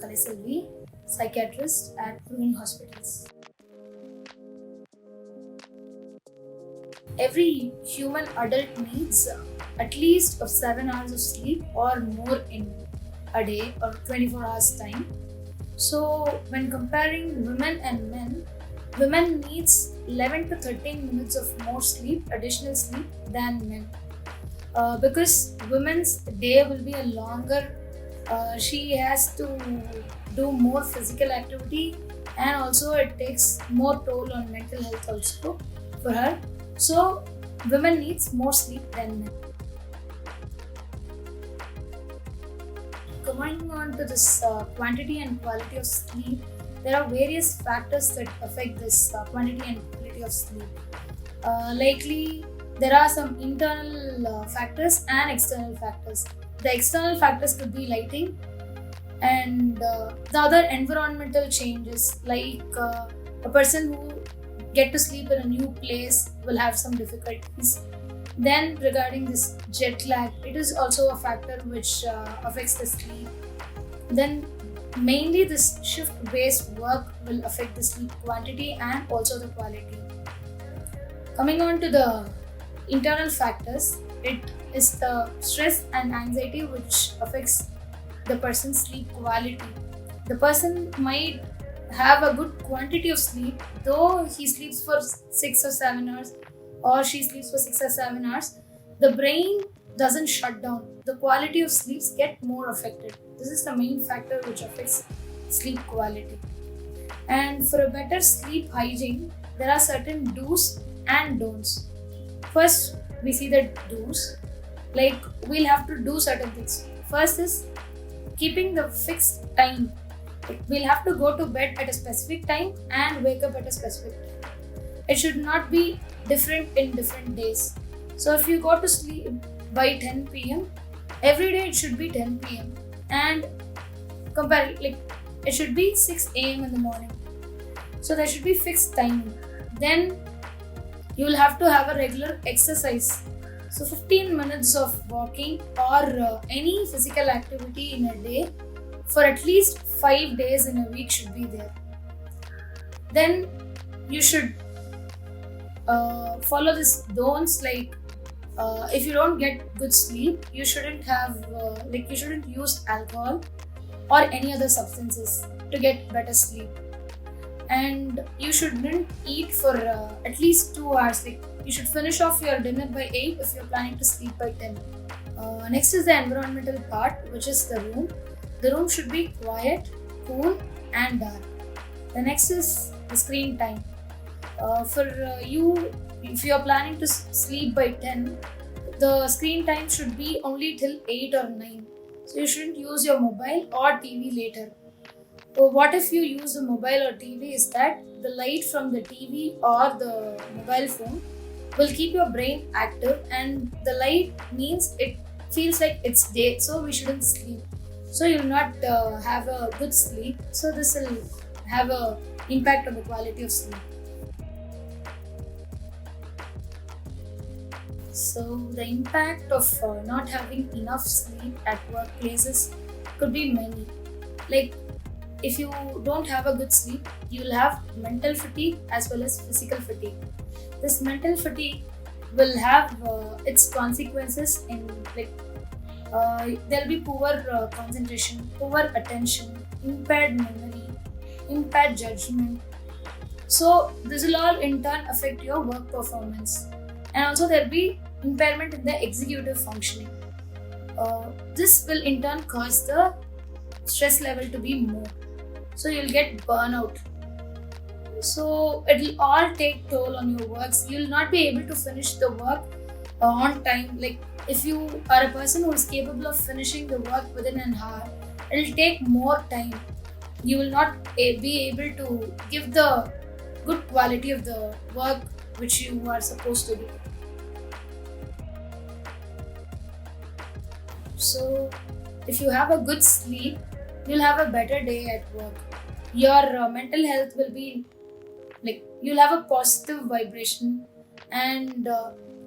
Kaliselvi, psychiatrist at Pune Hospitals. Every human adult needs at least of 7 hours of sleep or more in a day or 24 hours time. So when comparing women and men, women needs 11 to 13 minutes of more sleep, additional sleep than men. Because women's day will be a longer, she has to do more physical activity, and also it takes more toll on mental health also for her. So women needs more sleep than men. Coming on to this quantity and quality of sleep, there are various factors that affect this quantity and quality of sleep. Likely, there are some internal factors and external factors. The external factors could be lighting, and the other environmental changes, like a person who get to sleep in a new place will have some difficulties. Then regarding this jet lag, it is also a factor which affects the sleep. Then mainly this shift based work will affect the sleep quantity and also the quality. Coming on to the internal factors, it is the stress and anxiety which affects the person's sleep quality. The person might have a good quantity of sleep, though he sleeps for 6 or 7 hours, or she sleeps for 6 or 7 hours, the brain doesn't shut down. The quality of sleeps get more affected. This is the main factor which affects sleep quality. And for a better sleep hygiene, there are certain do's and don'ts. First, we see the do's. Like, we'll have to do certain things. First is keeping the fixed time. We'll have to go to bed at a specific time and wake up at a specific time. It should not be different in different days. So if you go to sleep by 10 p.m., every day it should be 10 p.m. and compare, like, it should be 6 a.m. in the morning. So there should be fixed timing. Then you will have to have a regular exercise. So 15 minutes of walking or any physical activity in a day for at least 5 days in a week should be there. Then you should follow this don'ts, like if you don't get good sleep, you shouldn't have you shouldn't use alcohol or any other substances to get better sleep. And you shouldn't eat for at least 2 hours. Like, you should finish off your dinner by 8 if you're planning to sleep by 10. Next is the environmental part, which is the room. The room should be quiet, cool, and dark. The next is the screen time. For you, if you're planning to sleep by 10, the screen time should be only till 8 or 9. So you shouldn't use your mobile or TV later. So what if you use a mobile or TV is that the light from the TV or the mobile phone will keep your brain active, and the light means it feels like it's day, so we shouldn't sleep. So you'll not have a good sleep. So this will have a impact on the quality of sleep. So the impact of not having enough sleep at workplaces could be many. Like, if you don't have a good sleep, you'll have mental fatigue as well as physical fatigue. This mental fatigue will have its consequences in, like, there'll be poor concentration, poor attention, impaired memory, impaired judgment. So this will all in turn affect your work performance, and also there'll be impairment in the executive functioning. This will in turn cause the stress level to be more. So you'll get burnout. So it'll all take toll on your works. You'll not be able to finish the work on time. Like, if you are a person who is capable of finishing the work within an hour, it'll take more time. You will not be able to give the good quality of the work which you are supposed to do. So if you have a good sleep, you'll have a better day at work. Your mental health will be, like, you'll have a positive vibration, and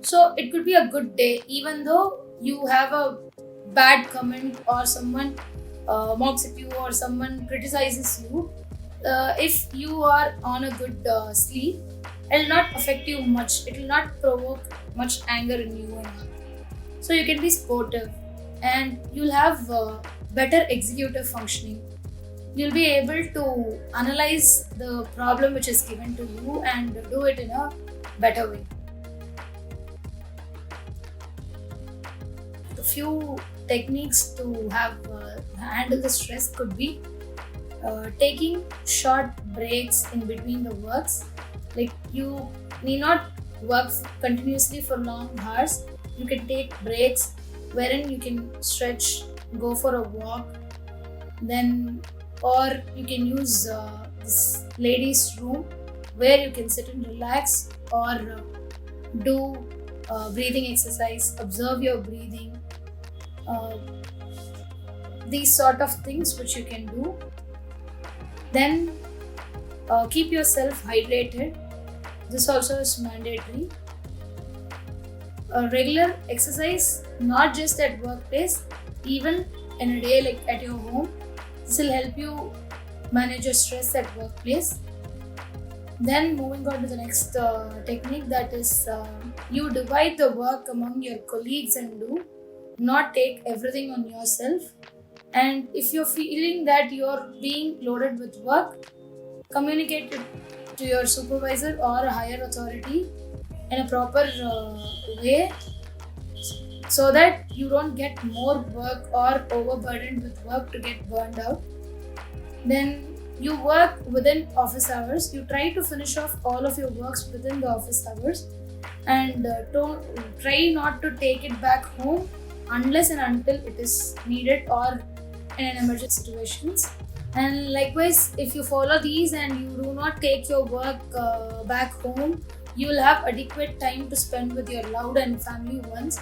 so it could be a good day even though you have a bad comment or someone mocks at you or someone criticizes you, if you are on a good sleep, it will not affect you much. It will not provoke much anger in you and all. So you can be sportive, and you'll have better executive functioning. You'll be able to analyze the problem which is given to you and do it in a better way. A few techniques to have handle the stress could be taking short breaks in between the works. Like, you need not work continuously for long hours. You can take breaks wherein you can stretch, go for a walk, then, or you can use this ladies' room where you can sit and relax, or do breathing exercise, observe your breathing, uh, these sort of things which you can do. Then keep yourself hydrated. This also is mandatory. Regular exercise, not just at workplace, even in a day like at your home. This will help you manage your stress at workplace. Then moving on to the next technique, that is you divide the work among your colleagues and do not take everything on yourself. And if you're feeling that you're being loaded with work, communicate it to your supervisor or a higher authority in a proper way, so that you don't get more work or overburdened with work to get burned out. Then you work within office hours. You try to finish off all of your works within the office hours, and don't try not to take it back home unless and until it is needed or in an emergency situations. And likewise, if you follow these and you do not take your work back home, you will have adequate time to spend with your loved and family ones,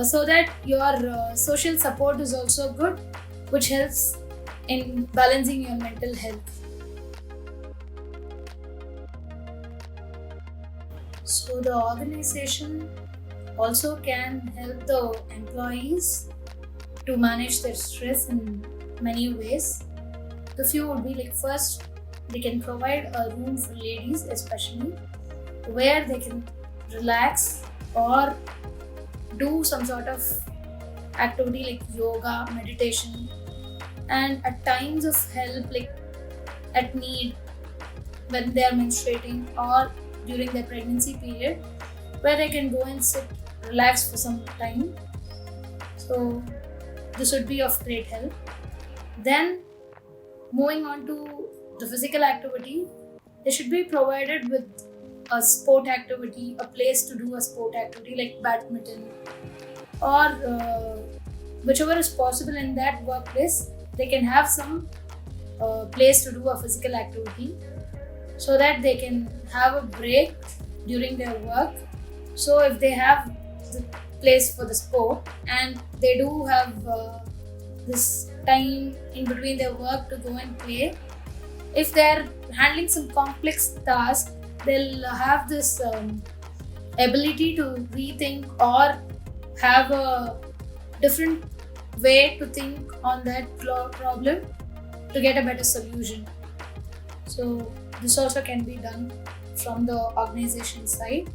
so that your social support is also good, which helps in balancing your mental health. So the organization also can help the employees to manage their stress in many ways. The few would be like, first, they can provide a room for ladies especially, where they can relax or do some sort of activity like yoga, meditation, and at times of help, like at need, when they are menstruating or during their pregnancy period, where they can go and sit, relax for some time. So this would be of great help. Then moving on to the physical activity, they should be provided with a sport activity, a place to do a sport activity like badminton, or whichever is possible in that workplace. They can have some place to do a physical activity, so that they can have a break during their work. So if they have the place for the sport, and they do have this time in between their work to go and play, if they're handling some complex tasks, they'll have this ability to rethink or have a different way to think on that problem to get a better solution. So this also can be done from the organization side.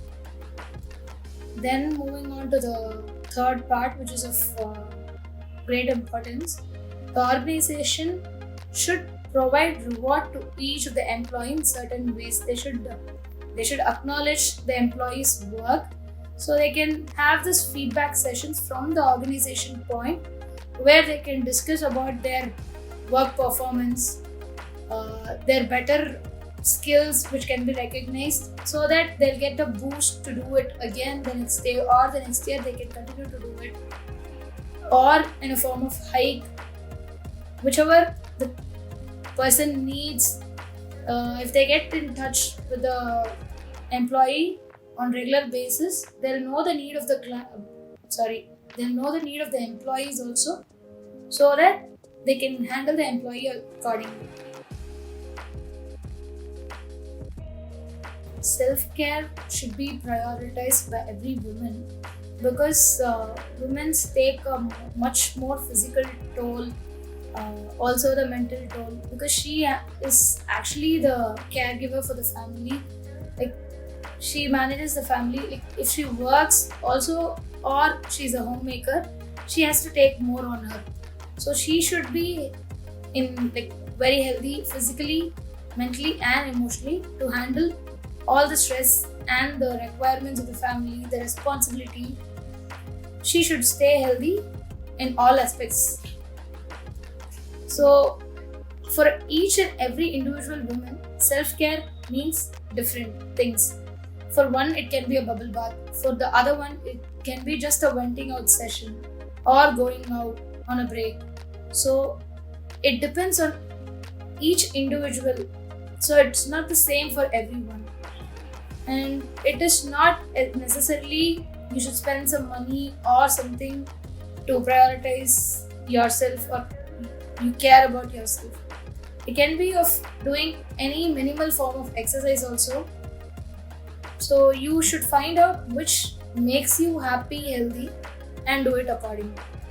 Then moving on to the third part, which is of great importance, the organization should provide reward to each of the employee in certain ways. They should acknowledge the employee's work, so they can have this feedback sessions from the organization point, where they can discuss about their work performance, their better skills which can be recognized, so that they'll get a boost to do it again the next day, or the next year they can continue to do it, or in a form of hike, whichever the person needs. If they get in touch with the employee on regular basis, they'll know the need of they'll know the need of the employees also, so that they can handle the employee accordingly. Self-care should be prioritized by every woman, because women take a much more physical toll Also the mental toll, because she is actually the caregiver for the family. Like, she manages the family. Like, if she works also, or she's a homemaker, she has to take more on her. So she should be in like very healthy physically, mentally and emotionally to handle all the stress and the requirements of the family, the responsibility. She should stay healthy in all aspects. So for each and every individual woman, self-care means different things. For one, it can be a bubble bath. For the other one, it can be just a venting out session or going out on a break. So it depends on each individual. So it's not the same for everyone. And it is not necessarily you should spend some money or something to prioritize yourself, or you care about yourself. It can be of doing any minimal form of exercise also. So you should find out which makes you happy, healthy, and do it accordingly.